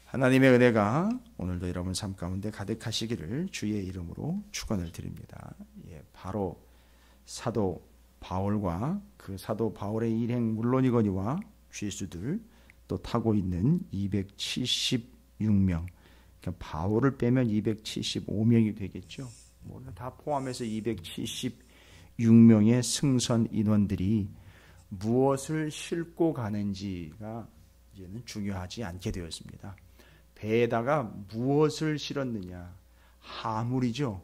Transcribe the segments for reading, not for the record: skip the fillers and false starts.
하나님의 은혜가 오늘도 여러분 삶 가운데 가득하시기를 주의 이름으로 축원을 드립니다. 바로 사도 바울과 그 사도 바울의 일행 물론이거니와 죄수들 또 타고 있는 276명, 그러니까 바울을 빼면 275명이 되겠죠. 다 포함해서 276명의 승선 인원들이 무엇을 싣고 가는지가 이제는 중요하지 않게 되었습니다. 배에다가 무엇을 실었느냐? 하물이죠.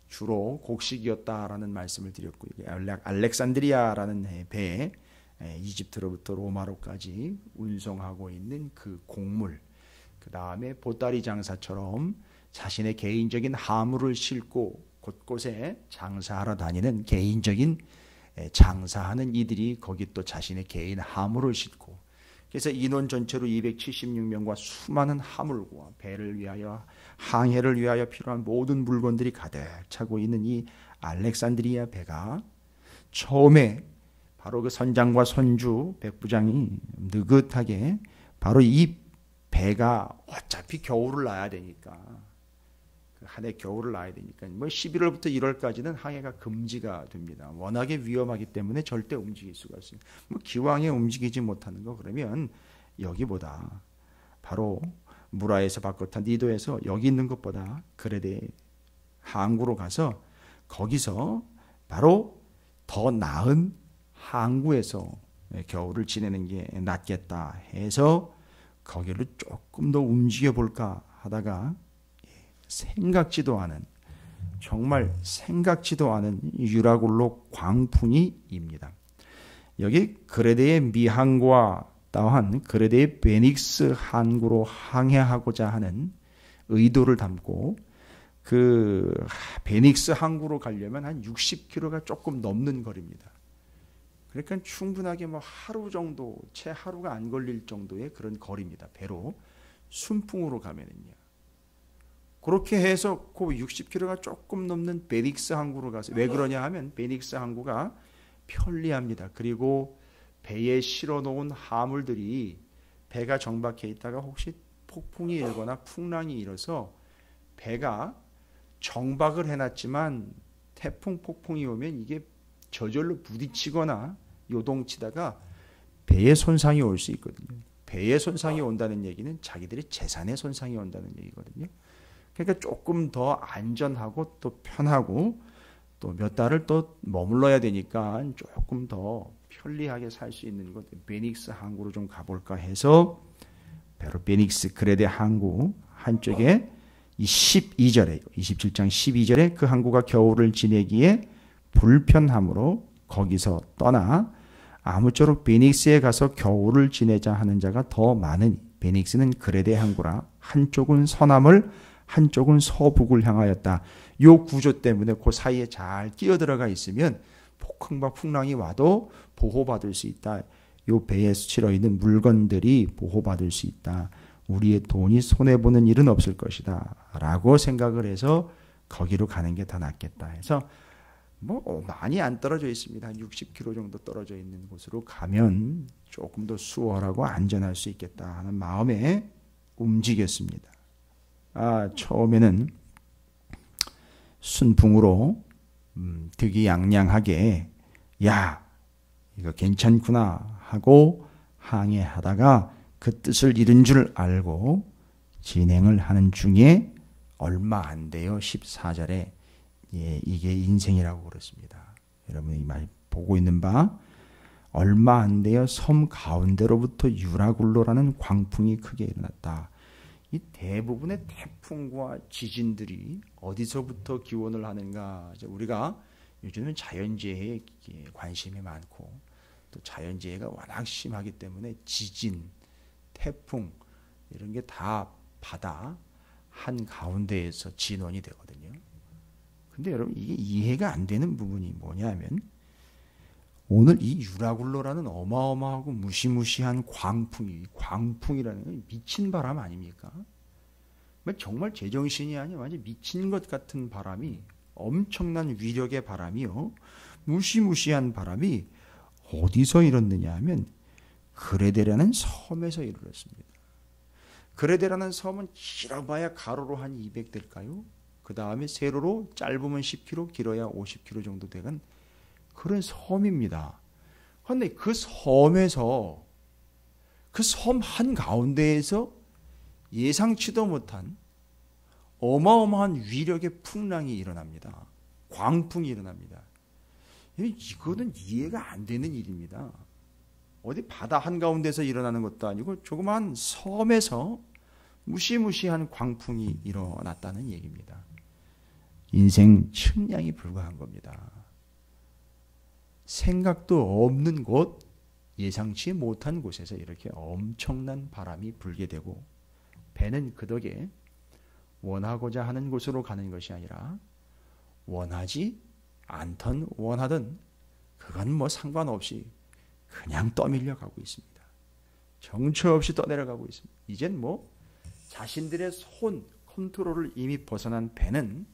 주로 곡식이었다라는 말씀을 드렸고, 알렉산드리아라는 배에 이집트로부터 로마로까지 운송하고 있는 그 곡물, 그 다음에 보따리 장사처럼 자신의 개인적인 하물을 싣고 곳곳에 장사하러 다니는 개인적인 장사하는 이들이 거기 또 자신의 개인 하물을 싣고, 그래서 인원 전체로 276명과 수많은 하물과 배를 위하여 항해를 위하여 필요한 모든 물건들이 가득 차고 있는 이 알렉산드리아 배가 처음에 바로 그 선장과 선주 백부장이 느긋하게 바로 이 배가 어차피 겨울을 나야 되니까, 한 해 겨울을 나야 되니까 11월부터 1월까지는 항해가 금지가 됩니다. 워낙에 위험하기 때문에 절대 움직일 수가 없어요. 기왕에 움직이지 못하는 거 그러면 여기보다 바로 무라에서 바코타 니도에서 여기 있는 것보다 그레데 항구로 가서 거기서 바로 더 나은 항구에서 겨울을 지내는 게 낫겠다 해서 거기를 조금 더 움직여 볼까 하다가 생각지도 않은, 정말 생각지도 않은 유라굴로 광풍이입니다. 여기 그레데의 미항구와 또한 그레데의 베닉스 항구로 항해하고자 하는 의도를 담고, 그 베닉스 항구로 가려면 한 60km가 조금 넘는 거리입니다. 그러니까 충분하게 하루 정도, 채 하루가 안 걸릴 정도의 그런 거리입니다. 배로 순풍으로 가면은요. 그렇게 해서 그 60km가 조금 넘는 베닉스 항구로 가서, 왜 그러냐 하면 베닉스 항구가 편리합니다. 그리고 배에 실어 놓은 하물들이 배가 정박해 있다가 혹시 폭풍이 일거나 풍랑이 일어서 배가 정박을 해놨지만 태풍 폭풍이 오면 이게 저절로 부딪히거나 요동치다가 배에 손상이 올 수 있거든요. 배에 손상이 온다는 얘기는 자기들의 재산에 손상이 온다는 얘기거든요. 그러니까 조금 더 안전하고 또 편하고 또 몇 달을 또 머물러야 되니까 조금 더 편리하게 살 수 있는 것, 베닉스 항구로 좀 가볼까 해서 바로 베닉스 그레데 항구 한쪽에 이 12절에 27장 12절에 그 항구가 겨울을 지내기에 불편함으로 거기서 떠나 아무쪼록 베닉스에 가서 겨울을 지내자 하는 자가 더 많으니, 베닉스는 그레데 항구라 한쪽은 서남을 한쪽은 서북을 향하였다. 요 구조 때문에 그 사이에 잘 끼어들어가 있으면 폭풍과 풍랑이 와도 보호받을 수 있다. 요 배에 실어 있는 물건들이 보호받을 수 있다. 우리의 돈이 손해보는 일은 없을 것이다 라고 생각을 해서 거기로 가는 게 더 낫겠다 해서 많이 안 떨어져 있습니다. 한 60km 정도 떨어져 있는 곳으로 가면 조금 더 수월하고 안전할 수 있겠다 하는 마음에 움직였습니다. 처음에는 순풍으로 득이양양하게 야 이거 괜찮구나 하고 항해하다가 그 뜻을 잃은 줄 알고 진행을 하는 중에 얼마 안 돼요. 14절에 이게 인생이라고 그렇습니다. 여러분이 많이 보고 있는 바 얼마 안 돼요. 섬 가운데로부터 유라굴로라는 광풍이 크게 일어났다. 이 대부분의 태풍과 지진들이 어디서부터 기원을 하는가? 우리가 요즘은 자연재해에 관심이 많고 또 자연재해가 워낙 심하기 때문에 지진, 태풍 이런 게 다 바다 한 가운데에서 진원이 되거든요. 근데 여러분 이게 이해가 안 되는 부분이 뭐냐면 오늘 이 유라굴로라는 어마어마하고 무시무시한 광풍이라는 건 미친 바람 아닙니까? 정말 제정신이 아니야. 완전 미친 것 같은 바람이, 엄청난 위력의 바람이요. 무시무시한 바람이 어디서 일었느냐 하면 그레데라는 섬에서 일어났습니다. 그레데라는 섬은 길어봐야 가로로 한 200 될까요? 그 다음에 세로로 짧으면 10km, 길어야 50km 정도 되는 그런 섬입니다. 그런데 그 섬에서 그 섬 한가운데에서 예상치도 못한 어마어마한 위력의 풍랑이 일어납니다. 광풍이 일어납니다. 이거는 이해가 안 되는 일입니다. 어디 바다 한가운데서 일어나는 것도 아니고 조그마한 섬에서 무시무시한 광풍이 일어났다는 얘기입니다. 인생 측량이 불과한 겁니다. 생각도 없는 곳, 예상치 못한 곳에서 이렇게 엄청난 바람이 불게 되고 배는 그 덕에 원하고자 하는 곳으로 가는 것이 아니라 원하지 않던 원하든 그건 뭐 상관없이 그냥 떠밀려 가고 있습니다. 정처 없이 떠내려가고 있습니다. 이젠 뭐 자신들의 손 컨트롤을 이미 벗어난 배는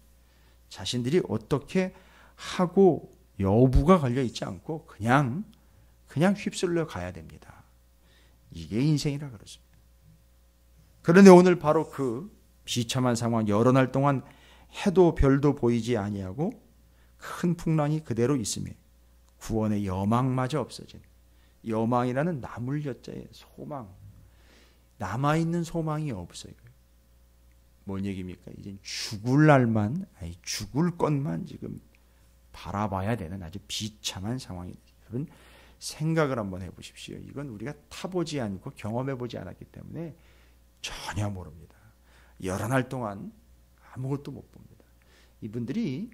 자신들이 어떻게 하고 여부가 걸려 있지 않고 그냥 휩쓸려 가야 됩니다. 이게 인생이라 그렇습니다. 그런데 오늘 바로 그 비참한 상황, 여러 날 동안 해도 별도 보이지 아니하고 큰 풍랑이 그대로 있음에 구원의 여망마저 없어진, 여망이라는 나물 여자의 소망, 남아있는 소망이 없어요. 뭔 얘기입니까? 이제 죽을 날만, 죽을 것만 지금 바라봐야 되는 아주 비참한 상황이. 여러분 생각을 한번 해보십시오. 이건 우리가 타보지 않고 경험해보지 않았기 때문에 전혀 모릅니다. 여러 날 동안 아무것도 못 봅니다. 이분들이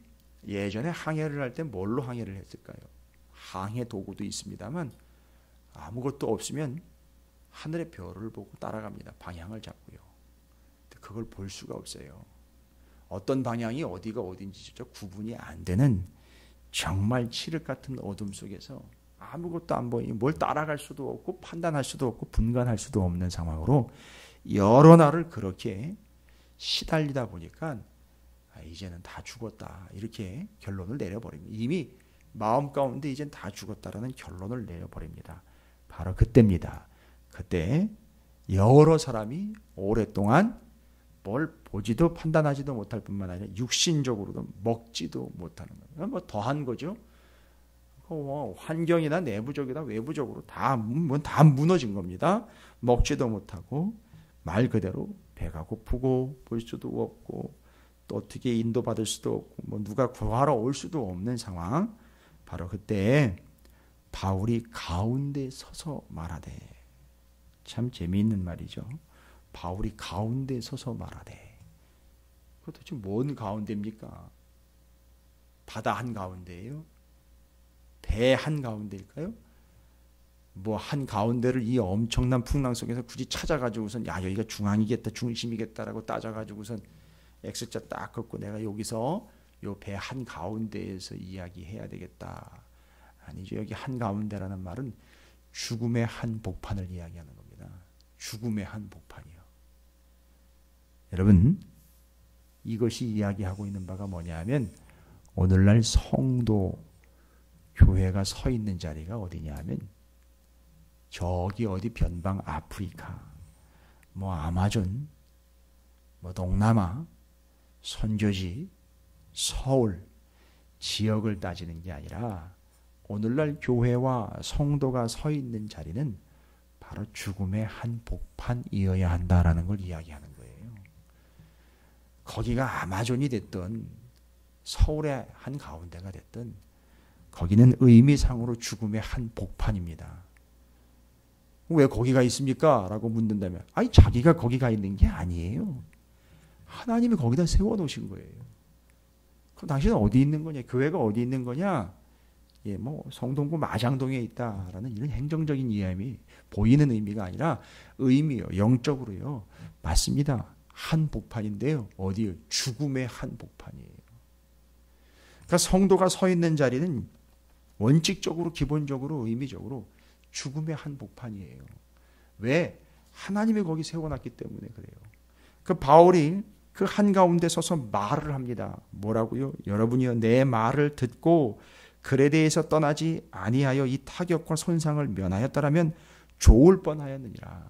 예전에 항해를 할 때 뭘로 항해를 했을까요? 항해 도구도 있습니다만 아무것도 없으면 하늘의 별을 보고 따라갑니다. 방향을 잡고요. 그걸 볼 수가 없어요. 어떤 방향이 어디가 어딘지 구분이 안 되는 정말 칠흑 같은 어둠 속에서 아무것도 안 보이니 뭘 따라갈 수도 없고 판단할 수도 없고 분간할 수도 없는 상황으로 여러 날을 그렇게 시달리다 보니까 이제는 다 죽었다 이렇게 결론을 내려버립니다. 이미 마음 가운데 이젠 다 죽었다라는 결론을 내려버립니다. 바로 그때입니다. 그때 여러 사람이 오랫동안 뭘 보지도 판단하지도 못할 뿐만 아니라 육신적으로도 먹지도 못하는 거예요. 뭐 더한 거죠. 환경이나 내부적이나 외부적으로 다 무너진 겁니다. 먹지도 못하고 말 그대로 배가 고프고 볼 수도 없고 또 어떻게 인도받을 수도 없고 뭐 누가 구하러 올 수도 없는 상황. 바로 그때 바울이 가운데 서서 말하되, 참 재미있는 말이죠. 바울이 가운데 서서 말하되, 그것도 지금 뭔 가운데입니까? 바다 한가운데예요? 배 한가운데일까요? 뭐 한가운데를 이 엄청난 풍랑 속에서 굳이 찾아가지고선 야 여기가 중앙이겠다 중심이겠다라고 따져가지고선 X자 딱 긋고 내가 여기서 요 배 한가운데에서 이야기해야 되겠다. 아니죠. 여기 한가운데라는 말은 죽음의 한복판을 이야기하는 겁니다. 죽음의 한복판이요. 여러분 이것이 이야기하고 있는 바가 뭐냐 하면 오늘날 성도 교회가 서 있는 자리가 어디냐 하면 저기 어디 변방 아프리카 뭐 아마존 뭐 동남아 선교지 서울 지역을 따지는 게 아니라 오늘날 교회와 성도가 서 있는 자리는 바로 죽음의 한복판이어야 한다라는 걸 이야기하는 거예요. 거기가 아마존이 됐든 서울의 한가운데가 됐든 거기는 의미상으로 죽음의 한복판입니다. 왜 거기가 있습니까? 라고 묻는다면 아니 자기가 거기가 있는 게 아니에요. 하나님이 거기다 세워놓으신 거예요. 그럼 당신은 어디 있는 거냐? 교회가 어디 있는 거냐? 예, 뭐 성동구 마장동에 있다라는 이런 행정적인 이해함이 보이는 의미가 아니라 의미요, 영적으로요. 맞습니다. 한복판인데요. 어디요? 죽음의 한복판이에요. 그러니까 성도가 서 있는 자리는 원칙적으로 기본적으로 의미적으로 죽음의 한복판이에요. 왜? 하나님이 거기 세워놨기 때문에 그래요. 그 바울이 그 한가운데 서서 말을 합니다. 뭐라고요? 여러분이요 내 말을 듣고 그레데에서 떠나지 아니하여 이 타격과 손상을 면하였더라면 좋을 뻔하였느니라.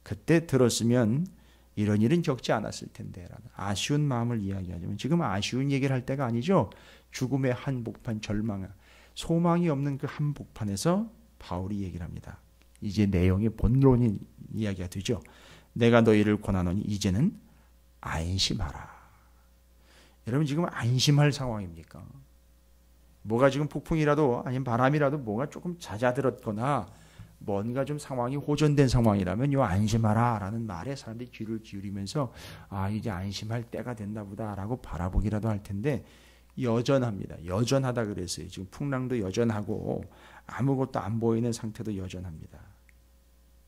그때 들었으면 이런 일은 겪지 않았을 텐데 라는 아쉬운 마음을 이야기하지만 지금 아쉬운 얘기를 할 때가 아니죠. 죽음의 한복판, 절망, 소망이 없는 그 한복판에서 바울이 얘기를 합니다. 이제 내용의 본론이 이야기가 되죠. 내가 너희를 권하노니 이제는 안심하라. 여러분 지금 안심할 상황입니까? 뭐가 지금 폭풍이라도 아니면 바람이라도 뭐가 조금 잦아들었거나 뭔가 좀 상황이 호전된 상황이라면 요 안심하라 라는 말에 사람들이 귀를 기울이면서 아 이제 안심할 때가 됐나 보다 라고 바라보기라도 할 텐데 여전합니다. 여전하다 그랬어요. 지금 풍랑도 여전하고 아무것도 안 보이는 상태도 여전합니다.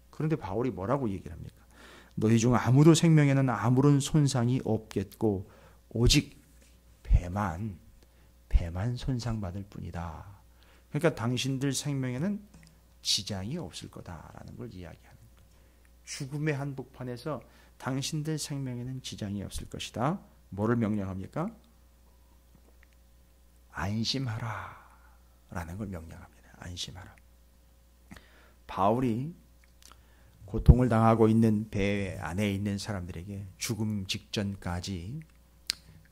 그런데 바울이 뭐라고 얘기를 합니까? 너희 중 아무도 생명에는 아무런 손상이 없겠고 오직 배만 손상받을 뿐이다. 그러니까 당신들 생명에는 지장이 없을 거다라는 걸 이야기하는 거예요. 죽음의 한복판에서 당신들 생명에는 지장이 없을 것이다. 뭐를 명령합니까? 안심하라 라는 걸 명령합니다. 안심하라. 바울이 고통을 당하고 있는 배 안에 있는 사람들에게 죽음 직전까지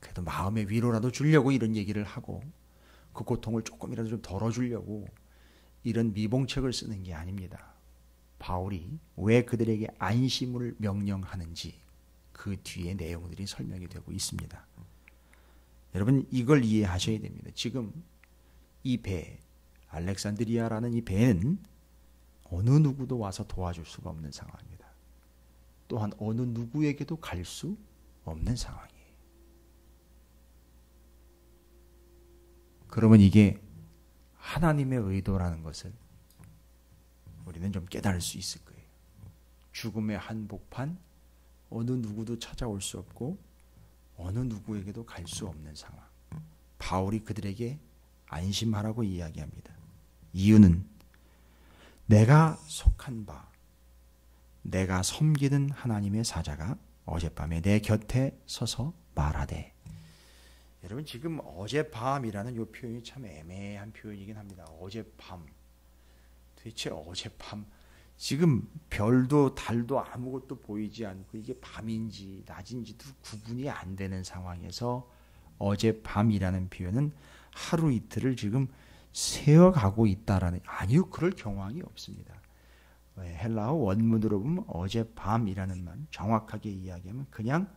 그래도 마음의 위로라도 주려고 이런 얘기를 하고 그 고통을 조금이라도 좀 덜어주려고 이런 미봉책을 쓰는 게 아닙니다. 바울이 왜 그들에게 안심을 명령하는지 그 뒤에 내용들이 설명이 되고 있습니다. 여러분 이걸 이해하셔야 됩니다. 지금 이 배, 알렉산드리아라는 이 배는 어느 누구도 와서 도와줄 수가 없는 상황입니다. 또한 어느 누구에게도 갈 수 없는 상황이에요. 그러면 이게 하나님의 의도라는 것을 우리는 좀 깨달을 수 있을 거예요. 죽음의 한복판, 어느 누구도 찾아올 수 없고 어느 누구에게도 갈 수 없는 상황. 바울이 그들에게 안심하라고 이야기합니다. 이유는 내가 속한 바, 내가 섬기는 하나님의 사자가 어젯밤에 내 곁에 서서 말하되. 여러분 지금 어젯밤이라는 이 표현이 참 애매한 표현이긴 합니다. 어젯밤. 도대체 어젯밤. 지금 별도 달도 아무것도 보이지 않고 이게 밤인지 낮인지도 구분이 안 되는 상황에서 어젯밤이라는 표현은 하루 이틀을 지금 세어가고 있다라는, 아니요, 그럴 경황이 없습니다. 헬라어 원문으로 보면 어젯밤이라는 말 정확하게 이야기하면 그냥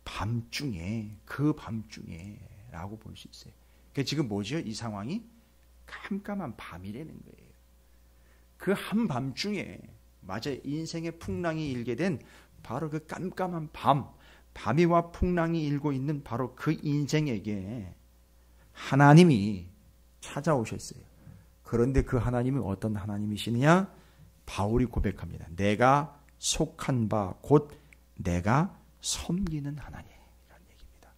밤중에, 그 밤중에 라고 볼 수 있어요. 그러니까 지금 뭐죠? 이 상황이 깜깜한 밤이라는 거예요. 그 한밤중에 맞아요. 인생의 풍랑이 일게 된 바로 그 깜깜한 밤, 밤이와 풍랑이 일고 있는 바로 그 인생에게 하나님이 찾아오셨어요. 그런데 그 하나님이 어떤 하나님이시느냐? 바울이 고백합니다. 내가 속한 바 곧 내가 섬기는 하나님이라는 얘기입니다.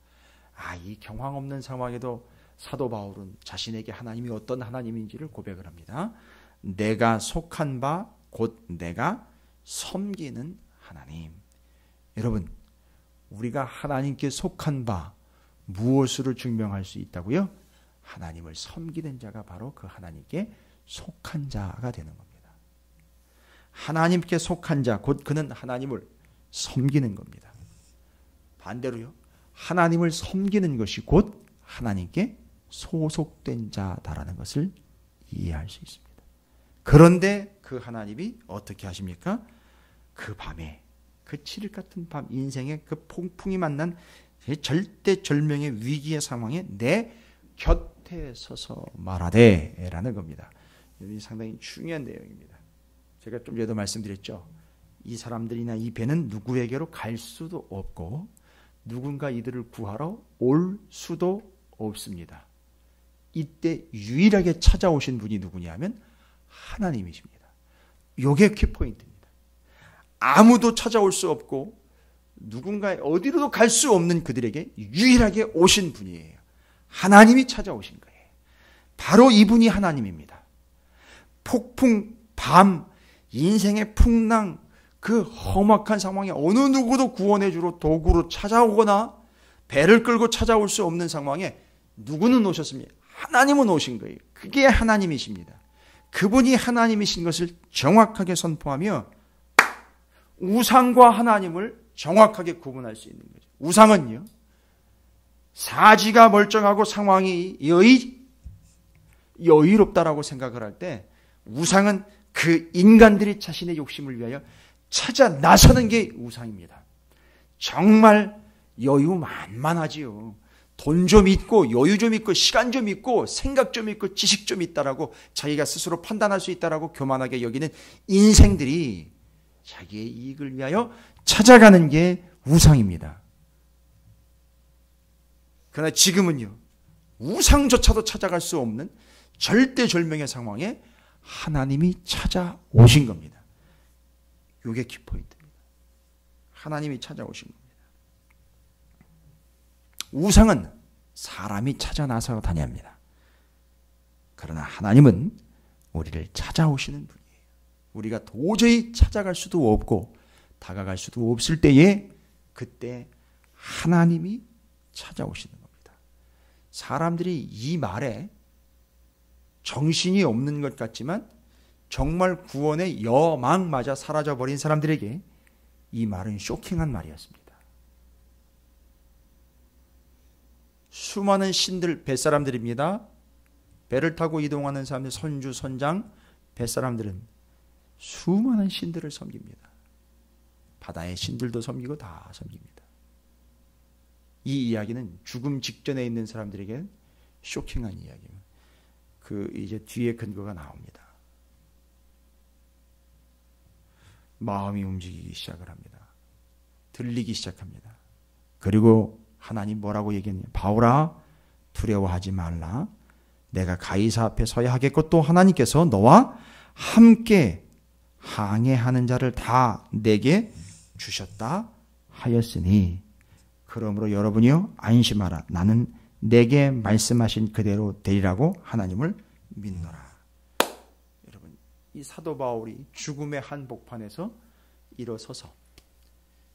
이 경황 없는 상황에도 사도 바울은 자신에게 하나님이 어떤 하나님인지를 고백을 합니다. 내가 속한 바 곧 내가 섬기는 하나님. 여러분, 우리가 하나님께 속한 바 무엇으로 증명할 수 있다고요? 하나님을 섬기는 자가 바로 그 하나님께 속한 자가 되는 겁니다. 하나님께 속한 자, 곧 그는 하나님을 섬기는 겁니다. 반대로요, 하나님을 섬기는 것이 곧 하나님께 소속된 자다라는 것을 이해할 수 있습니다. 그런데 그 하나님이 어떻게 하십니까? 그 밤에, 그 칠흑 같은 밤, 인생의 그 폭풍이 만난 절대절명의 위기의 상황에 내 곁에 서서 말하되 라는 겁니다. 이 상당히 중요한 내용입니다. 제가 좀 전에도 말씀드렸죠. 이 사람들이나 이 배는 누구에게로 갈 수도 없고 누군가 이들을 구하러 올 수도 없습니다. 이때 유일하게 찾아오신 분이 누구냐면 하나님이십니다. 이게 키포인트입니다. 아무도 찾아올 수 없고 누군가 어디로도 갈 수 없는 그들에게 유일하게 오신 분이에요. 하나님이 찾아오신 거예요. 바로 이분이 하나님입니다. 폭풍, 밤, 인생의 풍랑, 그 험악한 상황에 어느 누구도 구원해주러 도구로 찾아오거나 배를 끌고 찾아올 수 없는 상황에 누구는 오셨습니까? 하나님은 오신 거예요. 그게 하나님이십니다. 그분이 하나님이신 것을 정확하게 선포하며 우상과 하나님을 정확하게 구분할 수 있는 거죠. 우상은요, 사지가 멀쩡하고 상황이 여유롭다라고 생각을 할 때, 우상은 그 인간들이 자신의 욕심을 위하여 찾아 나서는 게 우상입니다. 정말 여유 만만하지요. 돈 좀 있고 여유 좀 있고 시간 좀 있고 생각 좀 있고 지식 좀 있다라고 자기가 스스로 판단할 수 있다라고 교만하게 여기는 인생들이 자기의 이익을 위하여 찾아가는 게 우상입니다. 그러나 지금은요, 우상조차도 찾아갈 수 없는 절대절명의 상황에 하나님이 찾아오신 겁니다. 이게 키포인트입니다. 하나님이 찾아오신 겁니다. 우상은 사람이 찾아 나서 다닙니다. 그러나 하나님은 우리를 찾아오시는 분이에요. 우리가 도저히 찾아갈 수도 없고 다가갈 수도 없을 때에 그때 하나님이 찾아오시는 겁니다. 사람들이 이 말에 정신이 없는 것 같지만 정말 구원의 여망마저 사라져버린 사람들에게 이 말은 쇼킹한 말이었습니다. 수많은 신들, 뱃사람들입니다. 배를 타고 이동하는 사람들, 선주, 선장, 뱃사람들은 수많은 신들을 섬깁니다. 바다의 신들도 섬기고 다 섬깁니다. 이 이야기는 죽음 직전에 있는 사람들에게는 쇼킹한 이야기입니다. 이제 뒤에 근거가 나옵니다. 마음이 움직이기 시작을 합니다. 들리기 시작합니다. 그리고 하나님 뭐라고 얘기했냐? 바울아, 두려워하지 말라. 내가 가이사 앞에 서야 하겠고 또 하나님께서 너와 함께 항해하는 자를 다 내게 주셨다 하였으니 그러므로 여러분이요 안심하라. 나는 내게 말씀하신 그대로 되리라고 하나님을 믿노라. 여러분, 이 사도 바울이 죽음의 한복판에서 일어서서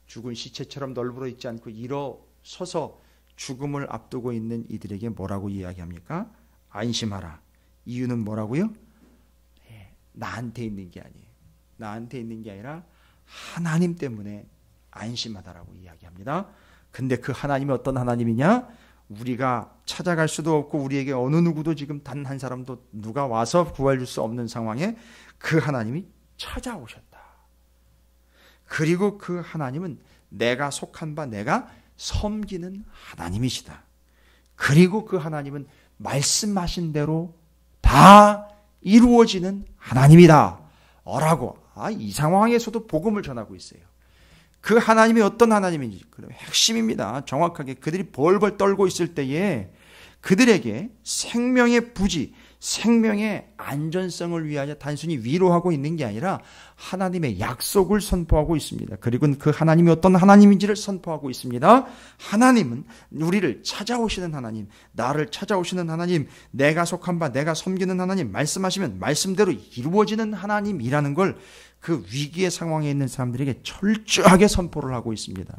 죽은 시체처럼 널브러 있지 않고 일어서서 죽음을 앞두고 있는 이들에게 뭐라고 이야기합니까? 안심하라. 이유는 뭐라고요? 나한테 있는 게 아니에요. 나한테 있는 게 아니라 하나님 때문에 안심하다라고 이야기합니다. 근데 그 하나님이 어떤 하나님이냐? 우리가 찾아갈 수도 없고 우리에게 어느 누구도 지금 단 한 사람도 누가 와서 구해줄 수 없는 상황에 그 하나님이 찾아오셨다. 그리고 그 하나님은 내가 속한 바 내가 섬기는 하나님이시다. 그리고 그 하나님은 말씀하신 대로 다 이루어지는 하나님이다. 라고 이 상황에서도 복음을 전하고 있어요. 그 하나님이 어떤 하나님인지 핵심입니다. 정확하게 그들이 벌벌 떨고 있을 때에 그들에게 생명의 부지, 생명의 안전성을 위하여 단순히 위로하고 있는 게 아니라 하나님의 약속을 선포하고 있습니다. 그리고 그 하나님이 어떤 하나님인지를 선포하고 있습니다. 하나님은 우리를 찾아오시는 하나님, 나를 찾아오시는 하나님, 내가 속한 바 내가 섬기는 하나님, 말씀하시면 말씀대로 이루어지는 하나님이라는 걸 그 위기의 상황에 있는 사람들에게 철저하게 선포를 하고 있습니다.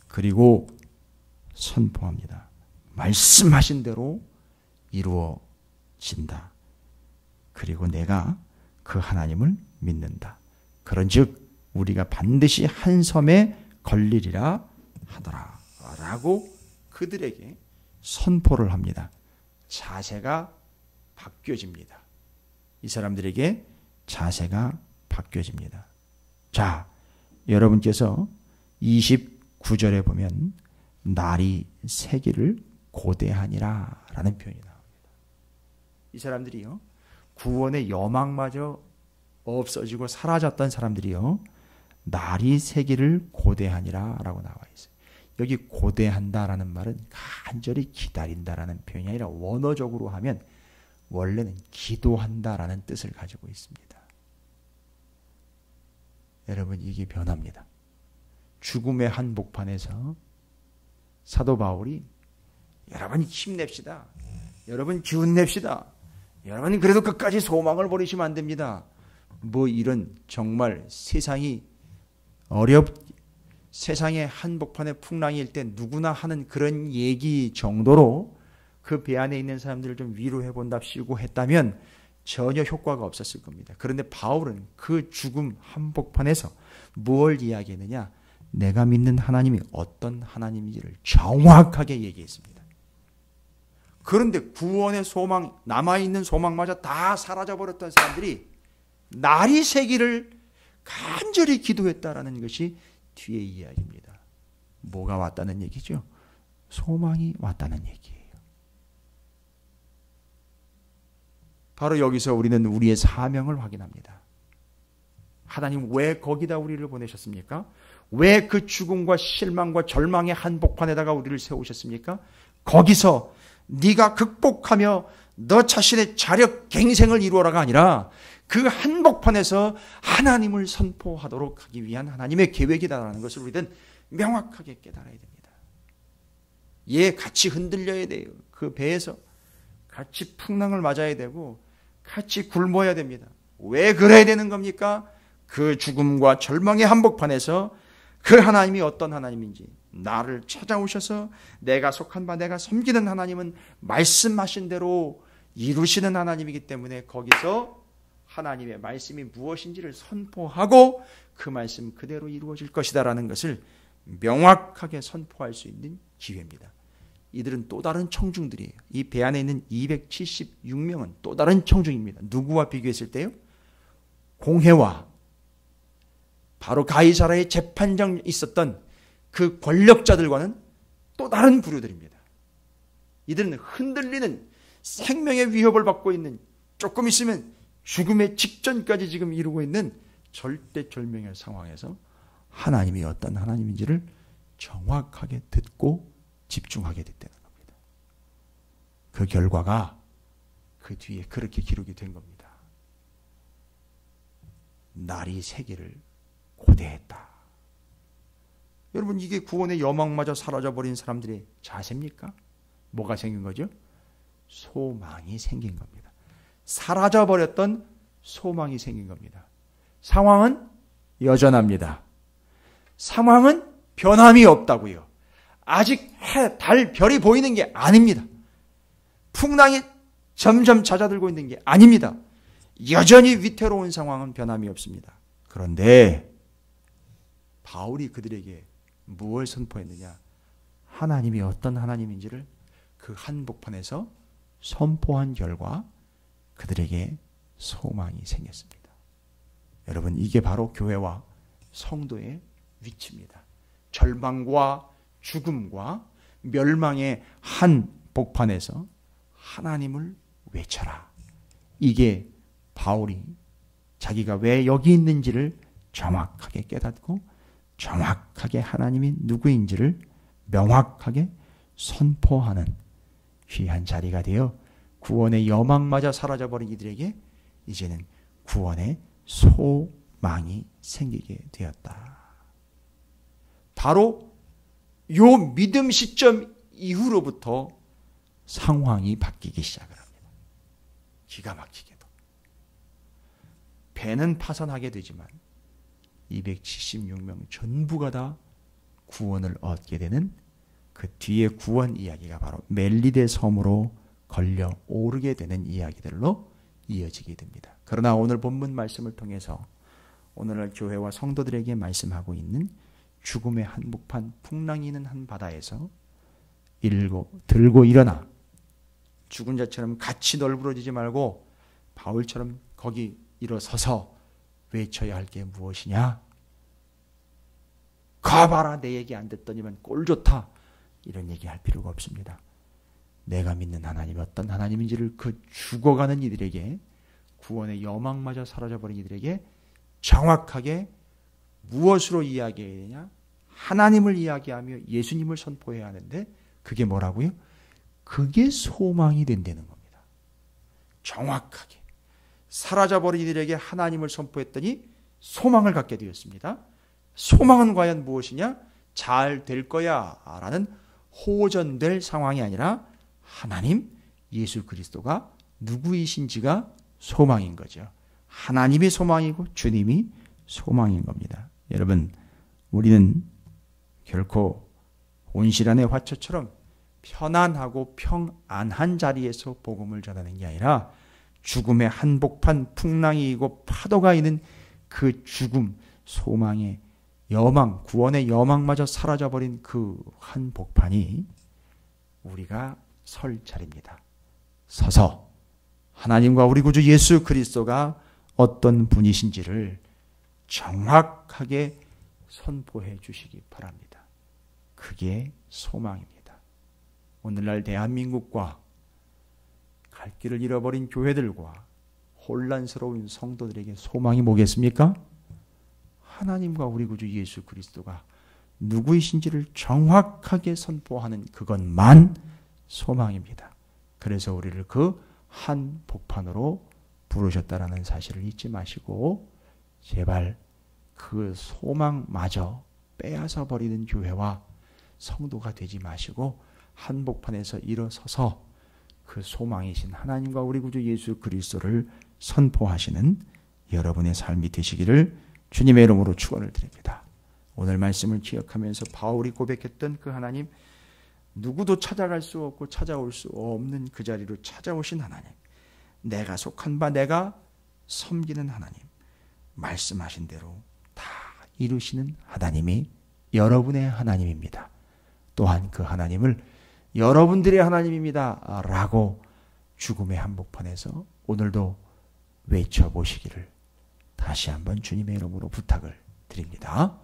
그리고 선포합니다. 말씀하신 대로 이루어진다. 그리고 내가 그 하나님을 믿는다. 그런즉 우리가 반드시 한 섬에 걸리리라 하더라. 라고 그들에게 선포를 합니다. 자세가 바뀌어집니다. 이 사람들에게 자세가 바뀌어집니다. 자, 여러분께서 29절에 보면 날이 새기를 고대하니라 라는 표현이 나옵니다. 이 사람들이요, 구원의 여망마저 없어지고 사라졌던 사람들이요, 날이 새기를 고대하니라 라고 나와 있어요. 여기 고대한다라는 말은 간절히 기다린다라는 표현이 아니라 원어적으로 하면 원래는 기도한다라는 뜻을 가지고 있습니다. 여러분, 이게 변합니다. 죽음의 한복판에서 사도 바울이 여러분 힘냅시다. 여러분 기운 냅시다. 여러분 그래도 끝까지 소망을 버리시면 안 됩니다. 뭐 이런 정말 세상의 한복판에 풍랑일 때 누구나 하는 그런 얘기 정도로 그 배 안에 있는 사람들을 좀 위로해 본답시고 했다면 전혀 효과가 없었을 겁니다. 그런데 바울은 그 죽음 한복판에서 뭘 이야기했느냐? 내가 믿는 하나님이 어떤 하나님인지를 정확하게 얘기했습니다. 그런데 구원의 소망, 남아있는 소망마저 다 사라져버렸던 사람들이 날이 새기를 간절히 기도했다라는 것이 뒤의 이야기입니다. 뭐가 왔다는 얘기죠? 소망이 왔다는 얘기예요. 바로 여기서 우리는 우리의 사명을 확인합니다. 하나님 왜 거기다 우리를 보내셨습니까? 왜 그 죽음과 실망과 절망의 한복판에다가 우리를 세우셨습니까? 거기서 네가 극복하며 너 자신의 자력 갱생을 이루어라가 아니라 그 한복판에서 하나님을 선포하도록 하기 위한 하나님의 계획이다라는 것을 우리는 명확하게 깨달아야 됩니다. 예, 같이 흔들려야 돼요. 그 배에서 같이 풍랑을 맞아야 되고 같이 굶어야 됩니다. 왜 그래야 되는 겁니까? 그 죽음과 절망의 한복판에서 그 하나님이 어떤 하나님인지 나를 찾아오셔서 내가 속한 바 내가 섬기는 하나님은 말씀하신 대로 이루시는 하나님이기 때문에 거기서 하나님의 말씀이 무엇인지를 선포하고 그 말씀 그대로 이루어질 것이다라는 것을 명확하게 선포할 수 있는 기회입니다. 이들은 또 다른 청중들이에요. 이 배 안에 있는 276명은 또 다른 청중입니다. 누구와 비교했을 때요? 공회와 바로 가이사라의 재판장 있었던 그 권력자들과는 또 다른 부류들입니다. 이들은 흔들리는 생명의 위협을 받고 있는, 조금 있으면 죽음의 직전까지 지금 이루고 있는 절대절명의 상황에서 하나님이 어떤 하나님인지를 정확하게 듣고 집중하게 됐다는 겁니다. 그 결과가 그 뒤에 그렇게 기록이 된 겁니다. 날이 새기를 고대했다. 여러분, 이게 구원의 여망마저 사라져버린 사람들의 자세입니까? 뭐가 생긴 거죠? 소망이 생긴 겁니다. 사라져버렸던 소망이 생긴 겁니다. 상황은 여전합니다. 상황은 변함이 없다고요. 아직 해, 달, 별이 보이는 게 아닙니다. 풍랑이 점점 잦아들고 있는 게 아닙니다. 여전히 위태로운 상황은 변함이 없습니다. 그런데 바울이 그들에게 무엇을 선포했느냐? 하나님이 어떤 하나님인지를 그 한복판에서 선포한 결과 그들에게 소망이 생겼습니다. 여러분, 이게 바로 교회와 성도의 위치입니다. 절망과 죽음과 멸망의 한복판에서 하나님을 외쳐라. 이게 바울이 자기가 왜 여기 있는지를 정확하게 깨닫고 정확하게 하나님이 누구인지를 명확하게 선포하는 귀한 자리가 되어 구원의 여망마저 사라져버린 이들에게 이제는 구원의 소망이 생기게 되었다. 바로 요 믿음 시점 이후로부터 상황이 바뀌기 시작을 합니다. 기가 막히게도. 배는 파선하게 되지만 276명 전부가 다 구원을 얻게 되는 그 뒤에 구원 이야기가 바로 멜리데 섬으로 걸려 오르게 되는 이야기들로 이어지게 됩니다. 그러나 오늘 본문 말씀을 통해서 오늘날 교회와 성도들에게 말씀하고 있는 죽음의 한복판, 풍랑이 있는 한 바다에서 들고 일어나 죽은 자처럼 같이 널브러지지 말고 바울처럼 거기 일어서서 외쳐야 할 게 무엇이냐? 가봐라, 내 얘기 안 듣더니만 꼴 좋다. 이런 얘기 할 필요가 없습니다. 내가 믿는 하나님이 어떤 하나님인지를 그 죽어가는 이들에게, 구원의 여망마저 사라져버린 이들에게 정확하게 무엇으로 이야기해야 되냐? 하나님을 이야기하며 예수님을 선포해야 하는데 그게 뭐라고요? 그게 소망이 된다는 겁니다. 정확하게 사라져버린 이들에게 하나님을 선포했더니 소망을 갖게 되었습니다. 소망은 과연 무엇이냐? 잘 될 거야 라는 호전될 상황이 아니라 하나님, 예수 그리스도가 누구이신지가 소망인 거죠. 하나님이 소망이고 주님이 소망인 겁니다. 여러분, 우리는 결코 온실안의 화초처럼 편안하고 평안한 자리에서 복음을 전하는 게 아니라 죽음의 한복판, 풍랑이 이고 파도가 있는 그 죽음, 소망의 여망, 구원의 여망마저 사라져버린 그 한복판이 우리가 설 자리입니다. 서서 하나님과 우리 구주 예수 그리스도가 어떤 분이신지를 정확하게 선포해 주시기 바랍니다. 그게 소망입니다. 오늘날 대한민국과 갈 길을 잃어버린 교회들과 혼란스러운 성도들에게 소망이 뭐겠습니까? 하나님과 우리 구주 예수 그리스도가 누구이신지를 정확하게 선포하는 그것만 소망입니다. 그래서 우리를 그 한복판으로 부르셨다라는 사실을 잊지 마시고 제발 그 소망마저 빼앗아 버리는 교회와 성도가 되지 마시고 한복판에서 일어서서 그 소망이신 하나님과 우리 구주 예수 그리스도를 선포하시는 여러분의 삶이 되시기를 주님의 이름으로 축원을 드립니다. 오늘 말씀을 기억하면서 바울이 고백했던 그 하나님, 누구도 찾아갈 수 없고 찾아올 수 없는 그 자리로 찾아오신 하나님, 내가 속한 바 내가 섬기는 하나님, 말씀하신 대로 다 이루시는 하나님이 여러분의 하나님입니다. 또한 그 하나님을 여러분들의 하나님입니다 라고 죽음의 한복판에서 오늘도 외쳐보시기를 다시 한번 주님의 이름으로 부탁을 드립니다.